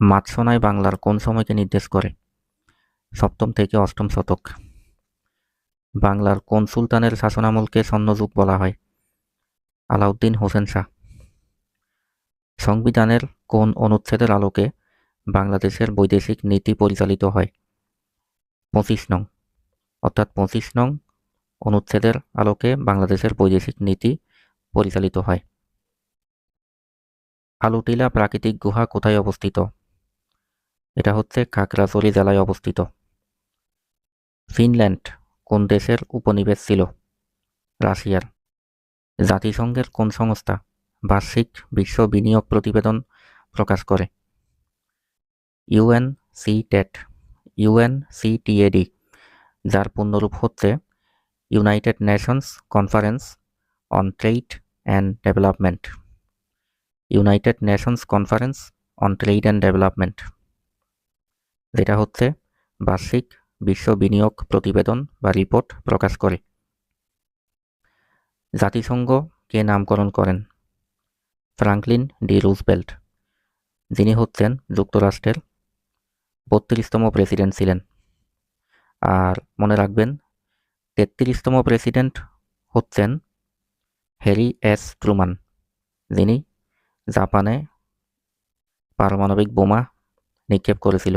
মাৎস্যনায় বাংলার কোন সময়কে নির্দেশ করে? 7ম থেকে 8ম শতক। বাংলার কোন সুলতানের শাসনামলকে স্বর্ণযুগ বলা হয়? আলাউদ্দিন হোসেন শাহ। সংবিধানের কোন অনুচ্ছেদের আলোকে বাংলাদেশের বৈদেশিক নীতি পরিচালিত হয়? 25 নং। অর্থাৎ 25 নং অনুচ্ছেদের আলোকে বাংলাদেশের বৈদেশিক নীতি পরিচালিত হয়। আলুটিলা প্রাকৃতিক গুহা কোথায় অবস্থিত? এটা হচ্ছে খাগড়াছড়ি জেলায় অবস্থিত। ফিনল্যান্ড কোন দেশের উপনিবেশ ছিল? রাশিয়ার। জাতিসংঘের কোন সংস্থা বার্ষিক বিশ্ব বিনিয়োগ প্রতিবেদন প্রকাশ করে? ইউএনসিটেড, ইউএনসিটিএডি, যার পূর্ণরূপ হচ্ছে United Nations conference on trade and development. United Nations conference on trade and development, যেটা হচ্ছে বার্ষিক বিশ্ব বিনিয়োগ প্রতিবেদন বা রিপোর্ট প্রকাশ করে। জাতিসংঘ কে নামকরণ করেন? ফ্রাঙ্কলিন ডি রুজভেল্ট, যিনি হচ্ছেন যুক্তরাষ্ট্রের 32তম প্রেসিডেন্ট ছিলেন। আর মনে রাখবেন 33তম প্রেসিডেন্ট হচ্ছেন হ্যারি এস ট্রুমান, যিনি জাপানে পারমাণবিক বোমা নিক্ষেপ করেছিল।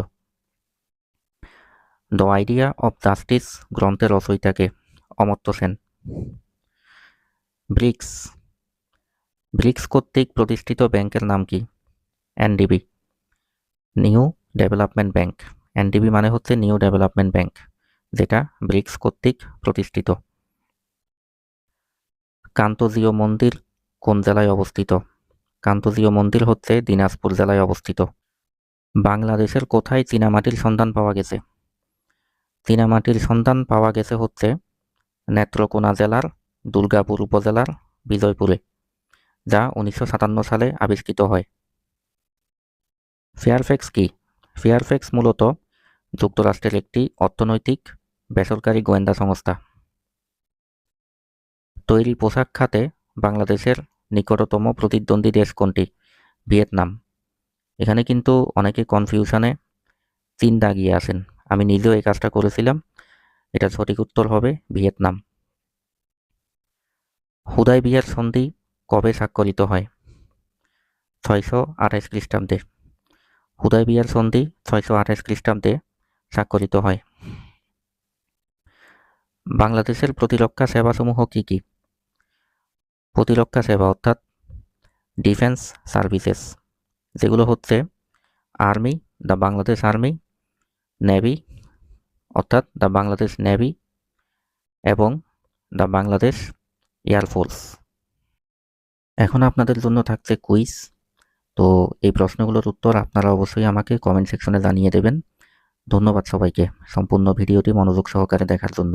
দ্য আইডিয়া অব জাস্টিস গ্রন্থের রচয়িতাকে? অমর্ত্য সেন। ব্রিক্স, ব্রিক্স কর্তৃক প্রতিষ্ঠিত ব্যাংকের নাম কি? NDB, new development bank. NDB মানে হচ্ছে নিউ ডেভেলপমেন্ট ব্যাংক, যেটা ব্রিক্স কর্তৃক প্রতিষ্ঠিত। কান্তজিও মন্দির কোন জেলায় অবস্থিত? কান্তজিও মন্দির হচ্ছে দিনাজপুর জেলায় অবস্থিত। বাংলাদেশের কোথায় চীনামাটির সন্ধান পাওয়া গেছে? চীনামাটির সন্ধান পাওয়া গেছে হচ্ছে নেত্রকোনা জেলার দুর্গাপুর উপজেলার বিজয়পুরে, যা 1957 সালে আবিষ্কৃত হয়। ফেয়ারফ্যাক্স কি? ফেয়ারফ্যাক্স মূলত যুক্তরাষ্ট্রের একটি অর্থনৈতিক বেসরকারি গোয়েন্দা সংস্থা। তৈরি পোশাক খাতে বাংলাদেশের নিকটতম প্রতিদ্বন্দ্বী দেশ কোনটি? ভিয়েতনাম। এখানে কিন্তু অনেকে কনফিউশনে চীন দাগিয়ে আছেন, আমি নিজেও এই কাজটা করেছিলাম। এটা সঠিক উত্তর হবে ভিয়েতনাম। হুদায়বিয়ার সন্ধি কবে স্বাক্ষরিত হয়? 628 খ্রিস্টাব্দে। হুদায়বিয়ার সন্ধি 628 খ্রিস্টাব্দে স্বাক্ষরিত হয়। বাংলাদেশের প্রতিরক্ষা সেবাসমূহ কি কি? প্রতিরক্ষা সেবা অর্থাৎ ডিফেন্স সার্ভিসেস, যেগুলো হচ্ছে army, the Bangladesh army, navy অর্থাৎ দ্য বাংলাদেশ নেভি এবং দ্য বাংলাদেশ এয়ারফোর্স। এখন আপনাদের জন্য থাকছে কুইজ। তো এই প্রশ্নগুলোর উত্তর আপনারা অবশ্যই আমাকে কমেন্ট সেকশনে জানিয়ে দেবেন। ধন্যবাদ সবাইকে সম্পূর্ণ ভিডিওটি মনোযোগ সহকারে দেখার জন্য।